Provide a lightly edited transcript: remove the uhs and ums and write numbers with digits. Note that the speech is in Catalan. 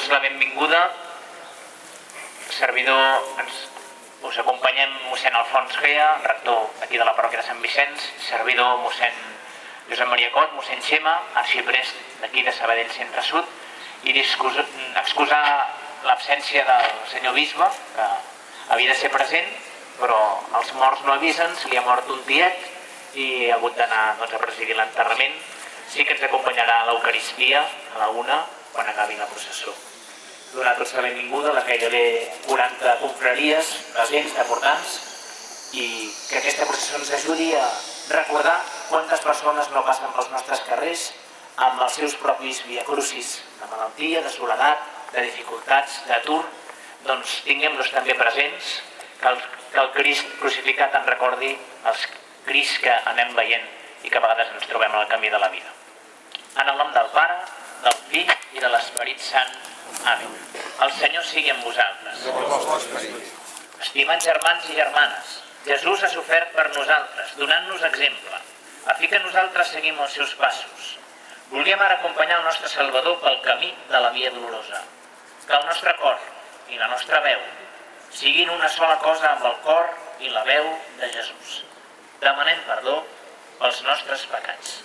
la benvinguda. Servidor, us acompanyem mossèn Alfons Gea, rector aquí de la parròquia de Sant Vicenç, servidor mossèn Josep Maria Cot, mossèn Xema, arxiprest d'aquí de Sabadell Centre Sud, i excusar l'absència del senyor bisbe, que havia de ser present, però els morts no avisen, se li ha mort un tiet i ha hagut d'anar a presidir l'enterrament. Sí que ens acompanyarà a l'Eucaristia a la 1 quan acabi la processó. Donar tots la benvinguda a les gairebé 40 confraries presents, deportants, i que aquesta processó ens ajudi a recordar quantes persones no passen pels nostres carrers amb els seus propis viacrucis, de malaltia, de soledat, de dificultats, d'atur. Doncs tinguem-los també presents, que el Crist crucificat ens recordi els Crists que anem veient i que a vegades ens trobem al camí de la vida. En el nom del Pare, del Fill i de l'Esperit Sant. Amén. El Senyor sigui amb vosaltres. Estimats germans i germanes, Jesús ha sofert per nosaltres, donant-nos exemple, a fi que nosaltres seguim els seus passos. Volíem ara acompanyar el nostre Salvador pel camí de la Via Dolorosa. Que el nostre cor i la nostra veu siguin una sola cosa amb el cor i la veu de Jesús. Demanem perdó pels nostres pecats.